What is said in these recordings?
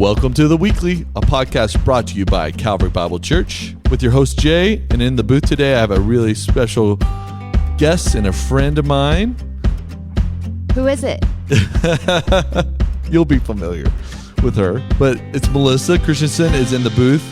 Welcome to The Weekly, a podcast brought to you by Calvary Bible Church with your host Jay. And in the booth today, I have a really special guest and a friend of mine. Who is it? You'll be familiar with her, but it's Melissa Christensen is in the booth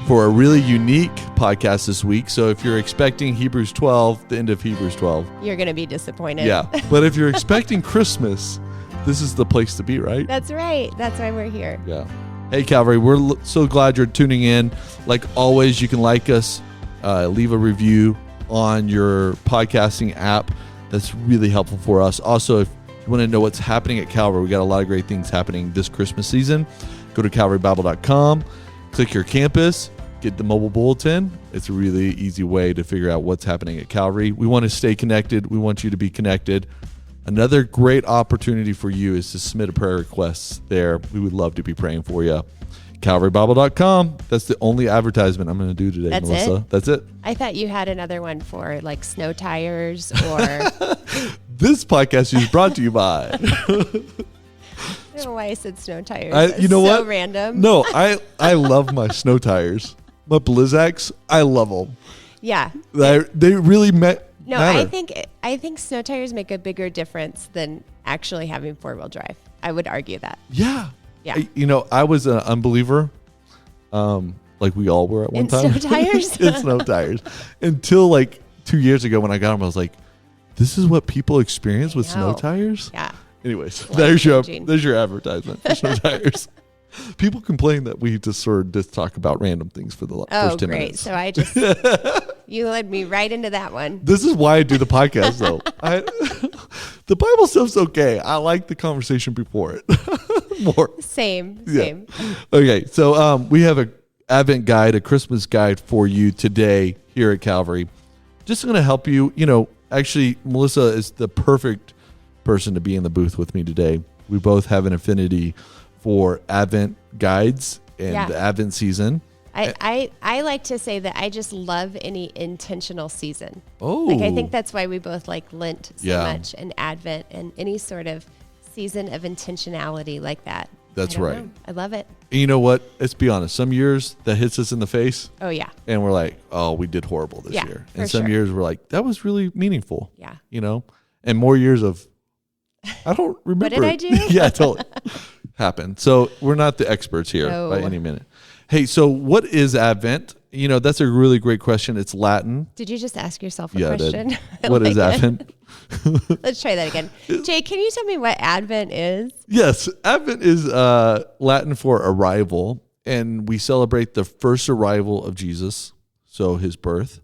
for a really unique podcast this week. So if you're expecting Hebrews 12, the end of Hebrews 12. You're going to be disappointed. Yeah, but if you're expecting Christmas, this is the place to be, right? That's right. That's why we're here. Yeah. Hey, Calvary, we're so glad you're tuning in. Like always, you can like us, leave a review on your podcasting app. That's really helpful for us. Also, if you want to know what's happening at Calvary, we got a lot of great things happening this Christmas season. Go to calvarybible.com, click your campus, get the mobile bulletin. It's a really easy way to figure out what's happening at Calvary. We want to stay connected. We want you to be connected. Another great opportunity for you is to submit a prayer request there. We would love to be praying for you. CalvaryBible.com. That's the only advertisement I'm going to do today, That's Melissa. it? That's it. I thought you had another one for like snow tires or... This podcast is brought to you by... I don't know why I said snow tires. You know so what? Random. No, I love my snow tires. My Blizzaks, I love them. Yeah. They really matter. I think snow tires make a bigger difference than actually having four-wheel drive. I would argue that. Yeah. Yeah. I was an unbeliever, like we all were at one time. In snow tires? In snow tires. Until like 2 years ago when I got them, I was like, this is what people experience with snow tires? Yeah. Anyways, there's your advertisement for snow tires. People complain that we just talk about random things for the first 10 minutes. So I just, you led me right into that one. This is why I do the podcast, though. The Bible stuff's okay. I like the conversation before it more. Same. Okay, so we have a Advent guide, a Christmas guide for you today here at Calvary. Just going to help you. Actually, Melissa is the perfect person to be in the booth with me today. We both have an affinity for Advent guides and the Advent season. I like to say that I just love any intentional season. Oh. I think that's why we both like Lent so much and Advent and any sort of season of intentionality like that. That's right. I love it. And you know what? Let's be honest. Some years that hits us in the face. Oh, yeah. And we're like, oh, we did horrible this year. And some years we're like, that was really meaningful. Yeah. And more years of, I don't remember. What did I do? Yeah, totally. Happened. So we're not the experts here by any minute. Hey, so what is Advent? That's a really great question. It's Latin. Did you just ask yourself a question? What is Advent? Let's try that again. Jay, can you tell me what Advent is? Yes. Advent is Latin for arrival, and we celebrate the first arrival of Jesus. So his birth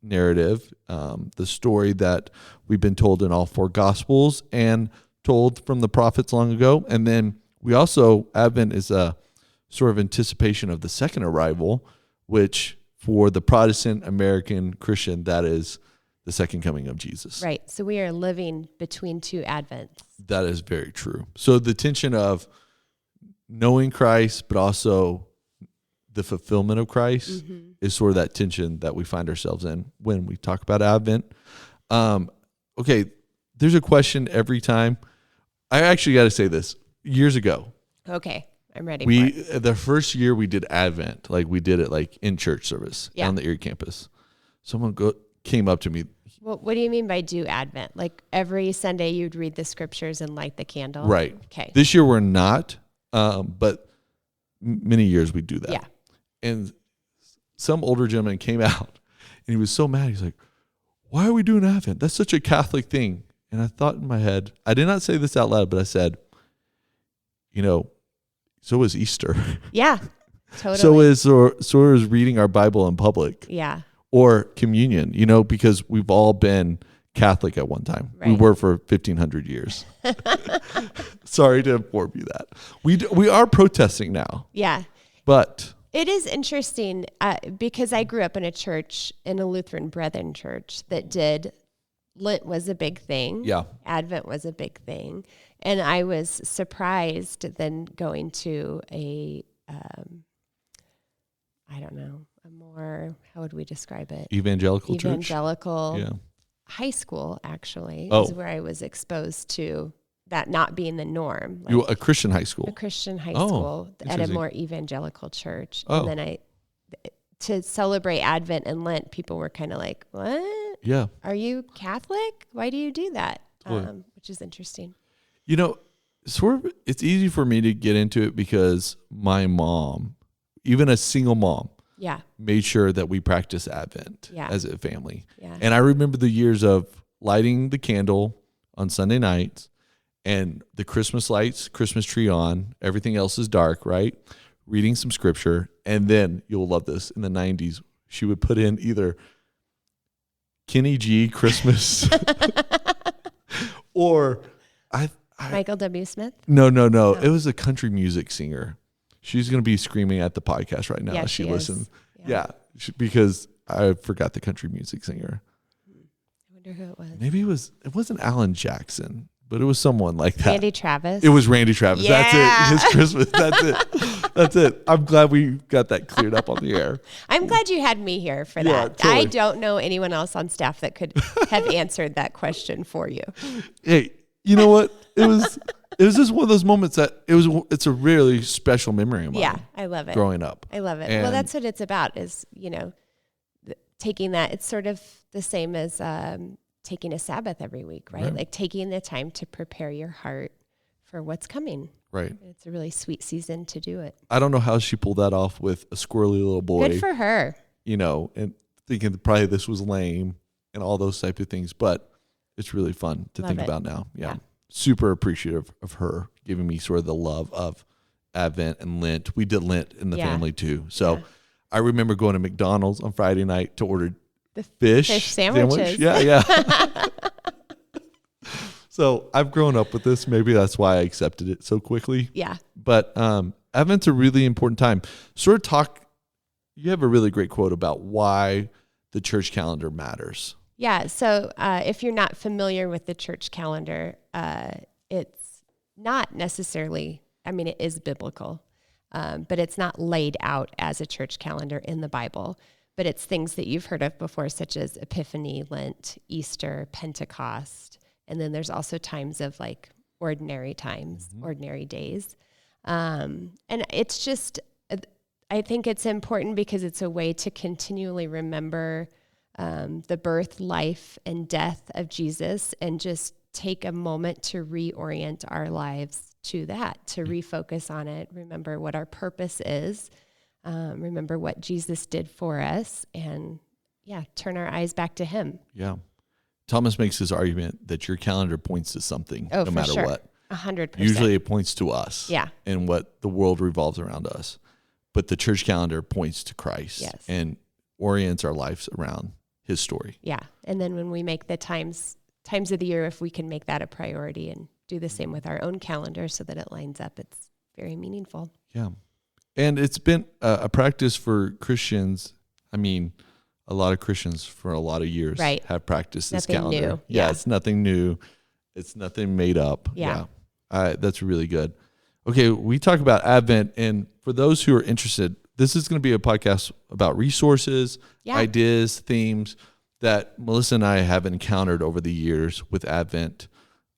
narrative, the story that we've been told in all four Gospels and told from the prophets long ago. And then we also, Advent is a sort of anticipation of the second arrival, which for the Protestant American Christian, that is the second coming of Jesus. Right. So we are living between two Advents. That is very true. So the tension of knowing Christ, but also the fulfillment of Christ is sort of that tension that we find ourselves in when we talk about Advent. Okay, there's a question every time. I actually got to say this. Years ago. Okay, I'm ready for it. The first year we did Advent, like we did it like in church service on the Erie campus. Someone came up to me. Well, what do you mean by do Advent? Like every Sunday you'd read the scriptures and light the candle? Right. Okay. This year we're not, but many years we do that. Yeah. And some older gentleman came out and he was so mad. He's like, why are we doing Advent? That's such a Catholic thing. And I thought in my head, I did not say this out loud, but I said, so is Easter. Yeah, totally. So is reading our Bible in public. Yeah. Or communion, because we've all been Catholic at one time. Right. We were for 1,500 years. Sorry to inform you that. We are protesting now. Yeah. But it is interesting because I grew up in a Lutheran Brethren church that did Lent was a big thing. Yeah. Advent was a big thing. And I was surprised then going to a more, how would we describe it? Evangelical church? High school, actually, is where I was exposed to that not being the norm. You a Christian high school? A Christian high school at a more evangelical church. And then to celebrate Advent and Lent, people were kind of like, what? Yeah. Are you Catholic? Why do you do that? Totally. Which is interesting. You know, sort of, it's easy for me to get into it because my mom, even a single mom, made sure that we practice Advent as a family. Yeah. And I remember the years of lighting the candle on Sunday nights and the Christmas lights, Christmas tree on, everything else is dark, right? Reading some scripture. And then you'll love this. In the 90s, she would put in either Kenny G Christmas or Michael W. Smith? No. It was a country music singer. She's going to be screaming at the podcast right now as she listens. Yeah, because I forgot the country music singer. I wonder who it was. Maybe it wasn't Alan Jackson, but it was someone like that. Randy Travis? It was Randy Travis. Yeah. That's it. His Christmas. That's it. That's it. I'm glad we got that cleared up on the air. I'm glad you had me here for that. Yeah, totally. I don't know anyone else on staff that could have answered that question for you. Hey, you know what? It was just one of those moments that it's a really special memory of mine. Yeah, I love it. Growing up. I love it. Well, that's what it's about is, taking that. It's sort of the same as taking a Sabbath every week, right? Like taking the time to prepare your heart for what's coming. Right. It's a really sweet season to do it. I don't know how she pulled that off with a squirrely little boy. Good for her. And thinking probably this was lame and all those type of things, but it's really fun to think about now. Yeah. Super appreciative of her giving me sort of the love of Advent and Lent. We did Lent in the family too. So I remember going to McDonald's on Friday night to order the fish sandwiches. Yeah. So I've grown up with this. Maybe that's why I accepted it so quickly. Yeah. But Advent's a really important time. You have a really great quote about why the church calendar matters. Yeah. So if you're not familiar with the church calendar, it's not necessarily, it is biblical, but it's not laid out as a church calendar in the Bible. But it's things that you've heard of before, such as Epiphany, Lent, Easter, Pentecost. And then there's also times of like ordinary times, ordinary days. And it's just, I think it's important because it's a way to continually remember the birth, life, and death of Jesus and just take a moment to reorient our lives to that, to refocus on it, remember what our purpose is, remember what Jesus did for us, and turn our eyes back to him. Yeah. Thomas makes his argument that your calendar points to something no matter what. 100%. Usually it points to us and what the world revolves around us. But the church calendar points to Christ and orients our lives around his story. Yeah. And then when we make the times of the year, if we can make that a priority and do the same with our own calendar so that it lines up, it's very meaningful. Yeah. And it's been a practice for Christians. A lot of Christians for a lot of years have practiced this calendar. New. Yeah, it's nothing new. It's nothing made up. Yeah. That's really good. Okay, we talk about Advent, and for those who are interested, this is going to be a podcast about resources, ideas, themes that Melissa and I have encountered over the years with Advent.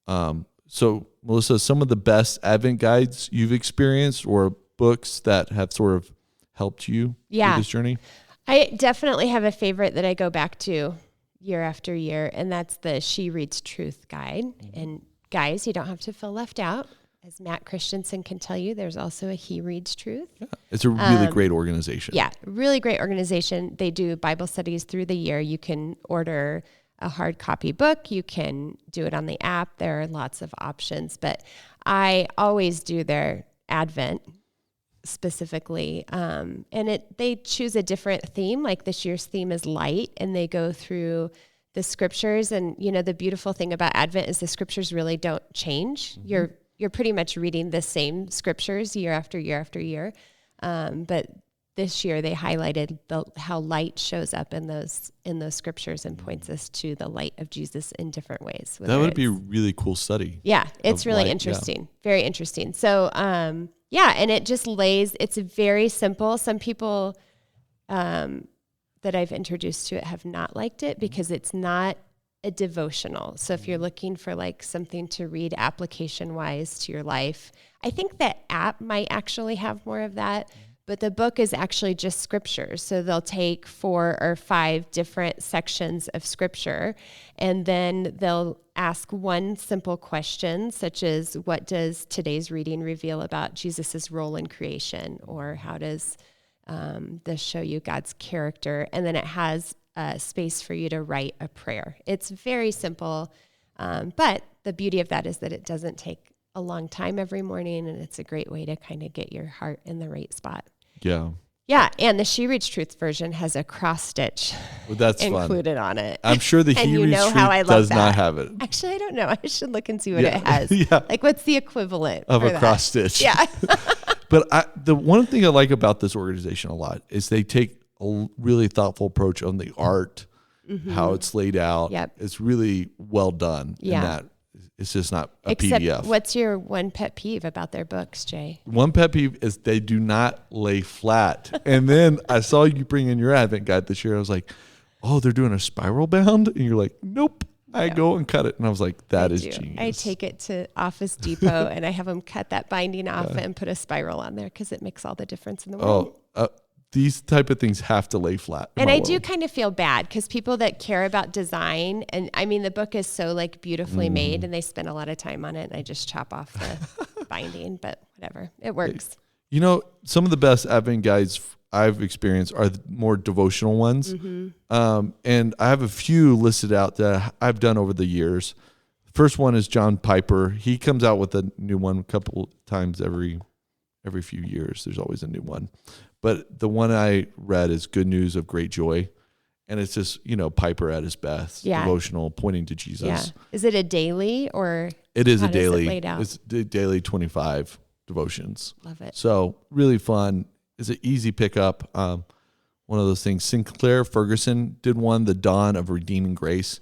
So, Melissa, some of the best Advent guides you've experienced or books that have sort of helped you through this journey? I definitely have a favorite that I go back to year after year, and that's the She Reads Truth guide. And guys, you don't have to feel left out. As Matt Christensen can tell you, there's also a He Reads Truth. Yeah, it's a really great organization. Yeah, really great organization. They do Bible studies through the year. You can order a hard copy book. You can do it on the app. There are lots of options, but I always do their Advent specifically. And they choose a different theme. Like this year's theme is light, and they go through the scriptures. And the beautiful thing about Advent is the scriptures really don't change. You're pretty much reading the same scriptures year after year after year. But this year they highlighted how light shows up in those scriptures and points us to the light of Jesus in different ways. That would be a really cool study. Yeah, it's really interesting. Very interesting. So, and it just it's very simple. Some people that I've introduced to it have not liked it because it's not a devotional. So if you're looking for like something to read application wise to your life, I think that app might actually have more of that, but the book is actually just scripture. So they'll take 4 or 5 different sections of scripture, and then they'll ask one simple question, such as, what does today's reading reveal about Jesus's role in creation? Or how does this show you God's character? And then it has space for you to write a prayer. It's very simple, but the beauty of that is that it doesn't take a long time every morning, and it's a great way to kind of get your heart in the right spot. Yeah. Yeah, and the She Reads Truth version has a cross stitch included on it. I'm sure the He Reads Truth does not have it. Actually, I don't know. I should look and see what it has. Like, what's the equivalent of a cross stitch? Yeah. But the one thing I like about this organization a lot is they take a really thoughtful approach on the art, how it's laid out. Yep. It's really well done. Yeah. In that it's just not a Except, PDF. what's your one pet peeve about their books, Jay? One pet peeve is they do not lay flat. And then I saw you bring in your Advent guide this year. I was like, oh, they're doing a spiral bound? And you're like, nope. I go and cut it. And I was like, that is genius. I take it to Office Depot and I have them cut that binding off and put a spiral on there because it makes all the difference in the world. These type of things have to lay flat. And I do kind of feel bad because people that care about design, and I mean, the book is so like beautifully made and they spend a lot of time on it, and I just chop off the binding, but whatever, it works. You know, some of the best Advent guides I've experienced are the more devotional ones. And I have a few listed out that I've done over the years. First one is John Piper. He comes out with a new one a couple times every few years. There's always a new one. But the one I read is Good News of Great Joy. And it's just, Piper at his best, devotional, pointing to Jesus. Yeah. Is it a daily or? It is a daily. Is it laid out? It's daily 25 devotions. Love it. So really fun. It's an easy pickup. One of those things. Sinclair Ferguson did one, The Dawn of Redeeming Grace.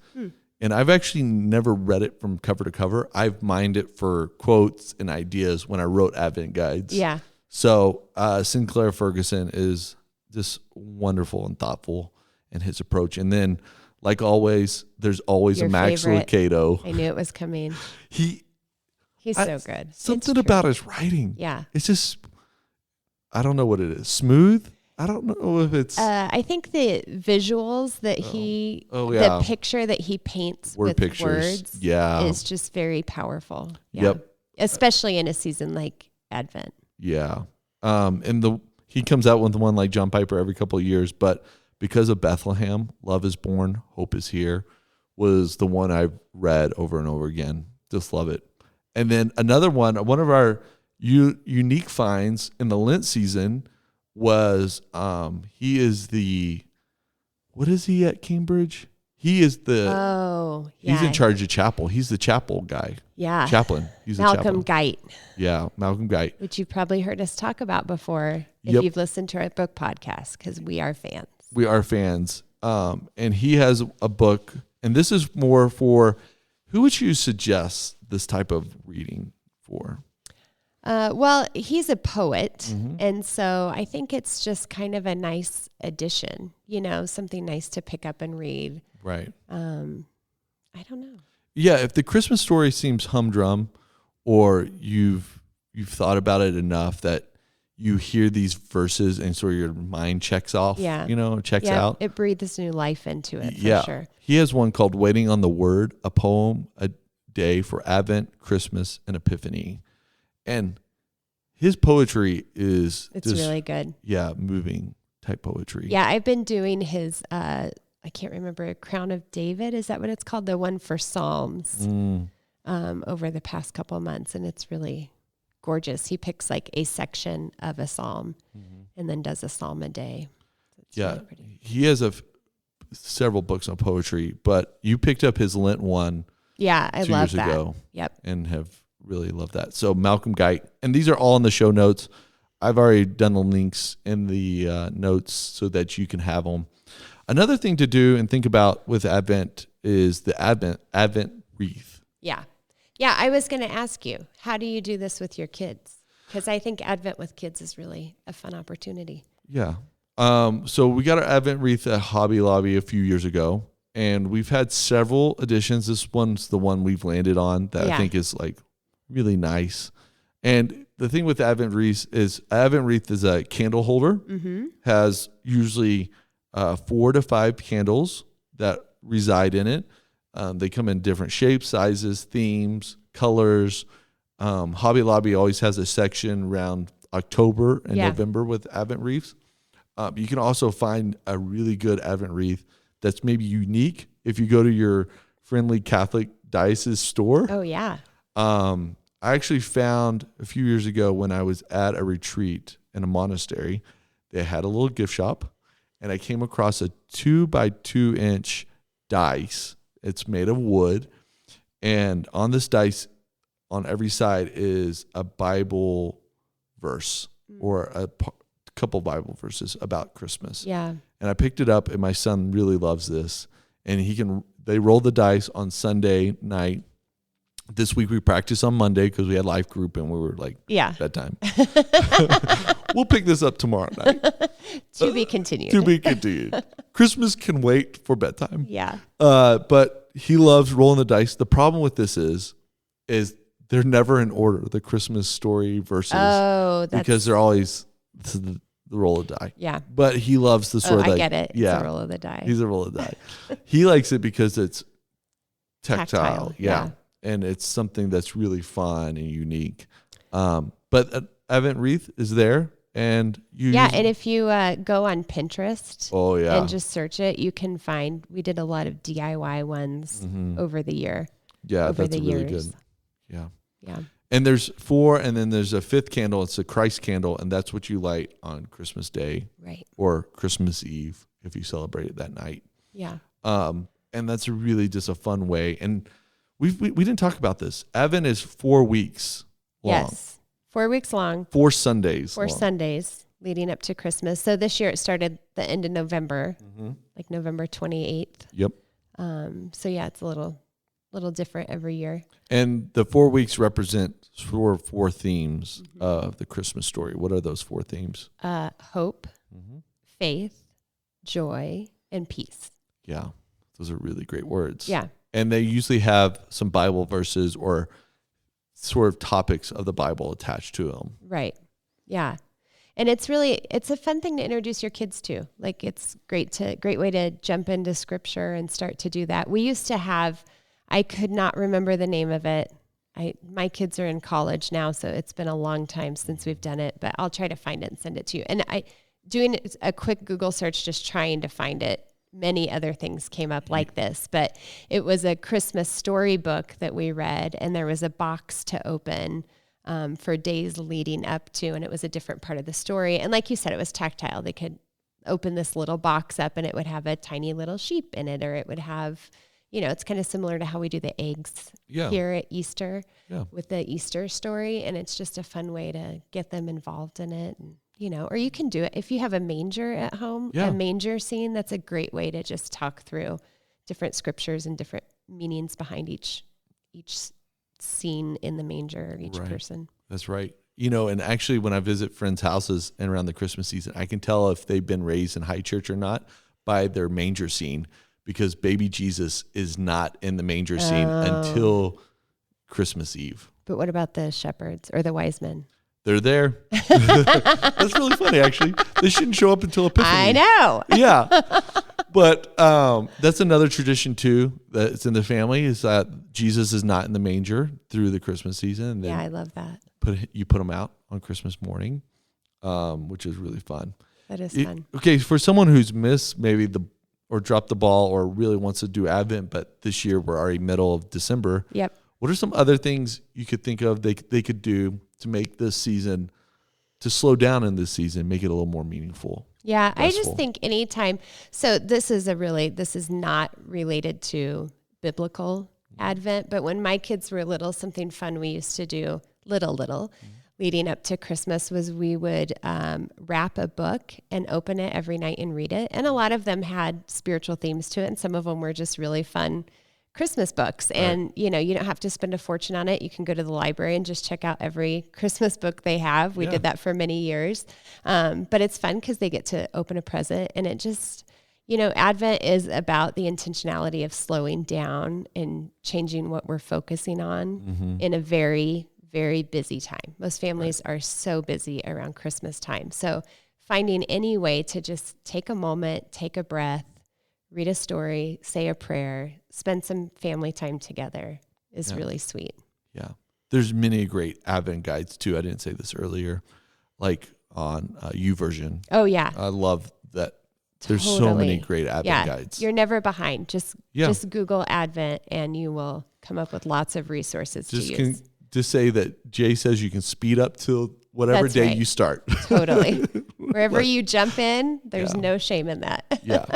And I've actually never read it from cover to cover. I've mined it for quotes and ideas when I wrote Advent guides. Yeah. So Sinclair Ferguson is just wonderful and thoughtful in his approach. And then, like always, there's always Your a Max favorite. Lucado. I knew it was coming. He's so good. Something about his writing. Yeah. It's just, I don't know what it is. Smooth? I don't know if it's... I think the visuals that the picture that he paints with words is just very powerful. Yeah. Yep. Especially in a season like Advent. Yeah. And he comes out with one like John Piper every couple of years, but because of Bethlehem, Love is Born, Hope is Here, was the one I've read over and over again. Just love it. And then another one of our unique finds in the Lent season was he is what is he at Cambridge? He is he's in charge of chapel. He's the chapel guy. Yeah. Chaplain. He's Malcolm Guite. Yeah, Malcolm Guite. Which you've probably heard us talk about before if you've listened to our book podcast, because we are fans. We are fans. And he has a book, and this is more for, who would you suggest this type of reading for? Well, he's a poet, and so I think it's just kind of a nice addition, something nice to pick up and read. Right. I don't know. Yeah, if the Christmas story seems humdrum, or you've thought about it enough that you hear these verses and sort of your mind checks off, checks out. It breathes new life into it, for sure. He has one called Waiting on the Word, a poem a day for Advent, Christmas, and Epiphany. And his poetry is... It's really good. Yeah, moving type poetry. Yeah, I've been doing his... I can't remember, Crown of David, is that what it's called? The one for Psalms over the past couple of months, and it's really gorgeous. He picks like a section of a psalm and then does a psalm a day. It's really pretty. He has several books on poetry, but you picked up his Lent one I 2 love years that. ago. Yep. And have really loved that. So Malcolm Guite, and these are all in the show notes. I've already done the links in the notes so that you can have them. Another thing to do and think about with Advent is the Advent wreath. Yeah. Yeah, I was going to ask you, how do you do this with your kids? Because I think Advent with kids is really a fun opportunity. Yeah. So we got our Advent wreath at Hobby Lobby a few years ago, and we've had several editions. This one's the one we've landed on that I think is like really nice. And the thing with Advent wreath is a candle holder, has usually 4 to 5 candles that reside in it. They come in different shapes, sizes, themes, colors. Hobby Lobby always has a section around October and November with Advent wreaths. You can also find a really good Advent wreath that's maybe unique if you go to your friendly Catholic diocese store. Oh, yeah. I actually found a few years ago when I was at a retreat in a monastery, they had a little gift shop, and I came across a 2 by 2 inch dice. It's made of wood, and on this dice, on every side is a Bible verse or a couple Bible verses about Christmas. Yeah. And I picked it up, and my son really loves this. And they roll the dice on Sunday night. This week we practiced on Monday because we had life group and we were like, bedtime. We'll pick this up tomorrow night. To be continued. To be continued. Christmas can wait for bedtime. Yeah. But he loves rolling the dice. The problem with this is they're never in order, the Christmas story verses. Oh, because they're always the roll of die. Yeah. But he loves the sort of I get it. Yeah. It's a roll of the die. He's a roll of the die. He likes it because it's tactile. Yeah. And it's something that's really fun and unique. But Advent wreath is there. And and if you go on Pinterest and just search it, you can find, we did a lot of DIY ones over the year. Yeah, over that's the really years. good. Yeah. Yeah. And there's 4, and then there's a 5th candle. It's a Christ candle, and that's what you light on Christmas Day. Right. Or Christmas Eve if you celebrate it that night. Yeah. And that's really just a fun way. And we didn't talk about this. Advent is 4 weeks long. Yes. 4 weeks long. 4 Sundays. 4 Sundays leading up to Christmas. So this year it started the end of November, like November 28th. Yep. So yeah, it's a little different every year. And the 4 weeks represent 4 themes of the Christmas story. What are those 4 themes? Hope, faith, joy, and peace. Yeah. Those are really great words. Yeah. And they usually have some Bible verses or sort of topics of the Bible attached to them. Right. Yeah. And it's a fun thing to introduce your kids to. Like, it's great way to jump into scripture and start to do that. We used to have, I could not remember the name of it. My kids are in college now, so it's been a long time since we've done it, but I'll try to find it and send it to you. And doing a quick Google search, just trying to find it, many other things came up like this, but it was a Christmas storybook that we read, and there was a box to open for days leading up to, and it was a different part of the story. And like you said, it was tactile. They could open this little box up and it would have a tiny little sheep in it, or it would have, it's kind of similar to how we do the eggs here at Easter with the Easter story. And it's just a fun way to get them involved in it. And, or you can do it if you have a manger at home, a manger scene. That's a great way to just talk through different scriptures and different meanings behind each scene in the manger, each person. That's right. And actually when I visit friends' houses and around the Christmas season, I can tell if they've been raised in high church or not by their manger scene, because baby Jesus is not in the manger scene until Christmas Eve. But what about the shepherds or the wise men? They're there. That's really funny, actually. They shouldn't show up until Epiphany. I know. Yeah. But that's another tradition, too, that's in the family, is that Jesus is not in the manger through the Christmas season. And then I love that. You put him out on Christmas morning, which is really fun. That is fun. Okay, for someone who's missed maybe or dropped the ball or really wants to do Advent, but this year we're already middle of December. Yep. What are some other things you could think of they could do to make this season, to slow down in this season, make it a little more meaningful? Yeah, restful? I just think anytime. So this is not related to biblical Advent, but when my kids were little, something fun we used to do, little, leading up to Christmas was we would wrap a book and open it every night and read it. And a lot of them had spiritual themes to it, and some of them were just really fun Christmas books. And, you don't have to spend a fortune on it. You can go to the library and just check out every Christmas book they have. We did that for many years. But it's fun because they get to open a present, and it just, Advent is about the intentionality of slowing down and changing what we're focusing on in a very, very busy time. Most families are so busy around Christmas time. So finding any way to just take a moment, take a breath, read a story, say a prayer, spend some family time together is really sweet. Yeah. There's many great Advent guides too. I didn't say this earlier, like on YouVersion. Oh yeah. I love that. There's so many great Advent guides. You're never behind. Just Google Advent and you will come up with lots of resources to use. Just say that Jay says you can speed up till whatever day you start. Totally. Wherever you jump in, there's no shame in that. Yeah.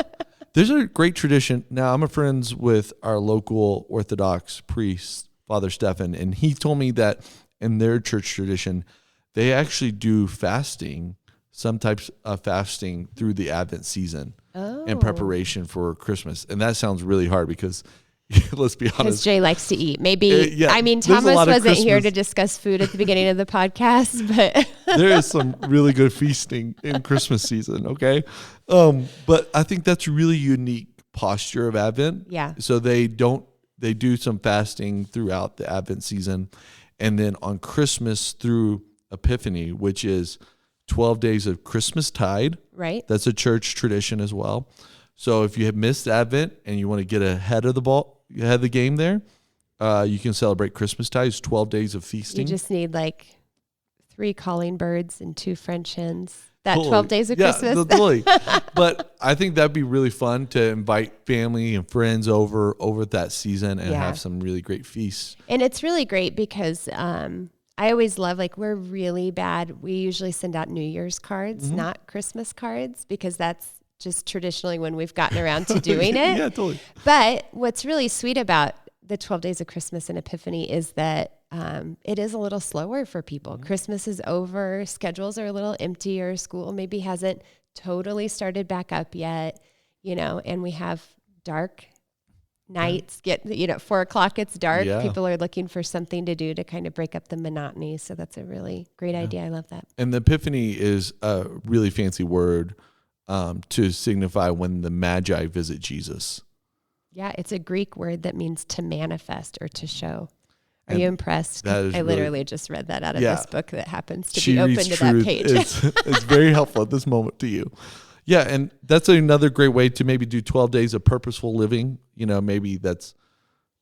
There's a great tradition. Now, I'm friends with our local Orthodox priest, Father Stephan, and he told me that in their church tradition, they actually do fasting, some types of fasting through the Advent season in preparation for Christmas. And that sounds really hard because let's be honest. Because Jay likes to eat. Maybe, Thomas wasn't here to discuss food at the beginning of the podcast, but there is some really good feasting in Christmas season, okay? But I think that's a really unique posture of Advent. Yeah. So they do some fasting throughout the Advent season. And then on Christmas through Epiphany, which is 12 days of Christmas tide. Right. That's a church tradition as well. So if you have missed Advent and you want to get ahead of the game there, you can celebrate Christmas tide. It's 12 days of feasting. You just need 3 calling birds and 2 French hens. That 12 days of Christmas. Totally. But I think that'd be really fun to invite family and friends over that season and have some really great feasts. And it's really great because I always love, we're really bad. We usually send out New Year's cards, not Christmas cards, because that's just traditionally when we've gotten around to doing it. Yeah, totally. But what's really sweet about the 12 days of Christmas and Epiphany is that it is a little slower for people. Christmas is over. Schedules are a little emptier. School maybe hasn't totally started back up yet, and we have dark nights. 4:00 it's dark. Yeah. People are looking for something to do to kind of break up the monotony. So that's a really great idea. I love that. And the Epiphany is a really fancy word to signify when the Magi visit Jesus. Yeah, it's a Greek word that means to manifest or to show. Are you impressed? I literally just read that out of this book that happens to be open to that page. It's very helpful at this moment to you. Yeah, and that's another great way to maybe do 12 days of purposeful living. Maybe that's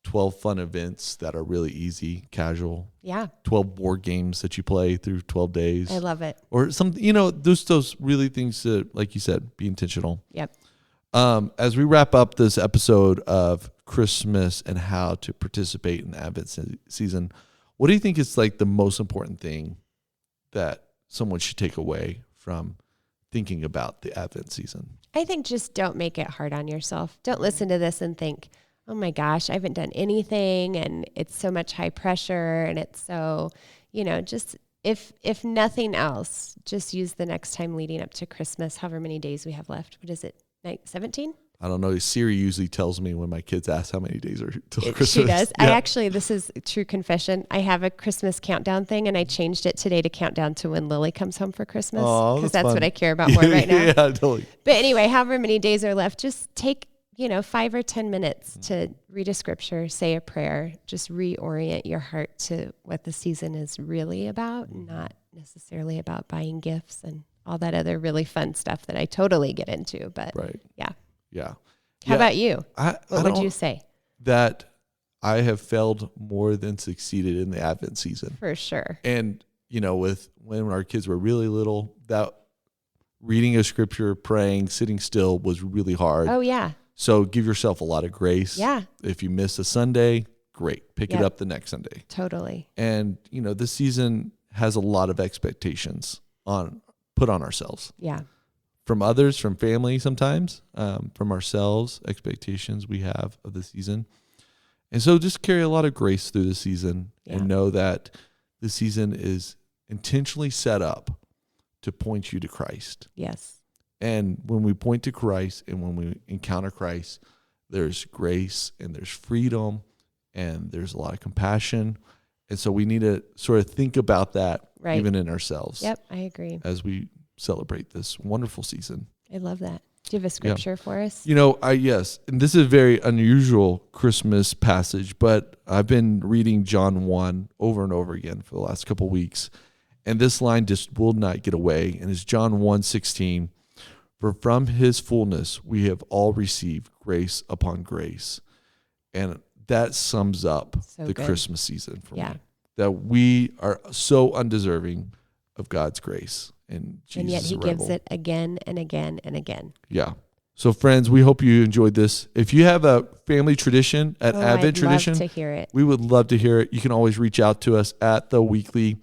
12 fun events that are really easy, casual. Yeah. 12 board games that you play through 12 days. I love it. Or something, those really things that, like you said, be intentional. Yep. As we wrap up this episode of Christmas and how to participate in the Advent season, what do you think is the most important thing that someone should take away from thinking about the Advent season? I think just don't make it hard on yourself. Don't listen to this and think, oh my gosh, I haven't done anything and it's so much high pressure and it's so, just if nothing else, just use the next time leading up to Christmas, however many days we have left. What is it? 17? I don't know. Siri usually tells me when my kids ask how many days are till Christmas. She does. Yeah. This is true confession. I have a Christmas countdown thing and I changed it today to count down to when Lily comes home for Christmas. Because that's what I care about more right now. Yeah, totally. But anyway, however many days are left, just take 5 or 10 minutes to read a scripture, say a prayer, just reorient your heart to what the season is really about, not necessarily about buying gifts and all that other really fun stuff that I totally get into. But yeah. How about you? What would you say? That I have failed more than succeeded in the Advent season. For sure. And, with when our kids were really little, that reading a scripture, praying, sitting still was really hard. Oh, yeah. So give yourself a lot of grace. Yeah. If you miss a Sunday, great. Pick it up the next Sunday. Totally. And, this season has a lot of expectations put on ourselves. Yeah. From others, from family sometimes, from ourselves, expectations we have of the season. And so just carry a lot of grace through the season and know that the season is intentionally set up to point you to Christ. Yes. And when we point to Christ and when we encounter Christ, there's grace and there's freedom and there's a lot of compassion. And so we need to sort of think about that even in ourselves. Yep, I agree. As we celebrate this wonderful season. I love that. Do you have a scripture for us? Yes, and this is a very unusual Christmas passage, but I've been reading John 1 over and over again for the last couple of weeks, and this line just will not get away, and it's John 1:16. For from his fullness we have all received grace upon grace. And that sums up the good Christmas season for me. That we are so undeserving of God's grace. And yet he gives it again and again and again. Yeah. So friends, we hope you enjoyed this. If you have a family tradition, an Advent tradition, love to hear it. We would love to hear it. You can always reach out to us at The Weekly,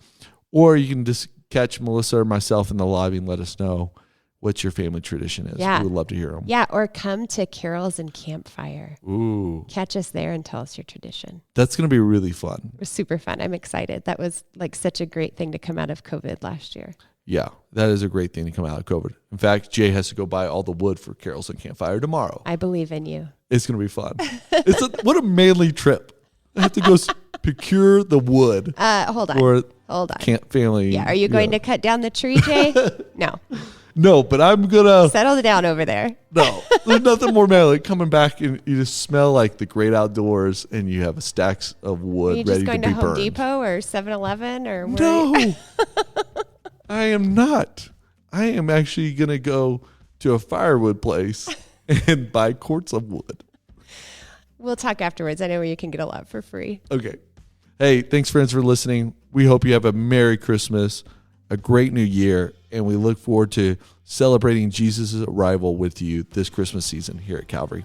or you can just catch Melissa or myself in the lobby and let us know what your family tradition is. Yeah. We would love to hear them. Yeah, or come to Carols and Campfire. Ooh. Catch us there and tell us your tradition. That's going to be really fun. It was super fun. I'm excited. That was like such a great thing to come out of COVID last year. Yeah, that is a great thing to come out of COVID. In fact, Jay has to go buy all the wood for Carols and Campfire tomorrow. I believe in you. It's going to be fun. What a manly trip. I have to go procure the wood. Hold on. Family. Yeah, are you going to cut down the tree, Jay? No. No, but I'm going to... Settle it down over there. No, there's nothing more manly. Coming back and you just smell like the great outdoors and you have stacks of wood ready to be burned. Are you just going to Home Depot or 7-Eleven or where? No, I am not. I am actually going to go to a firewood place and buy quarts of wood. We'll talk afterwards. I know where you can get a lot for free. Okay. Hey, thanks friends for listening. We hope you have a Merry Christmas, a great New Year, and we look forward to celebrating Jesus' arrival with you this Christmas season here at Calvary.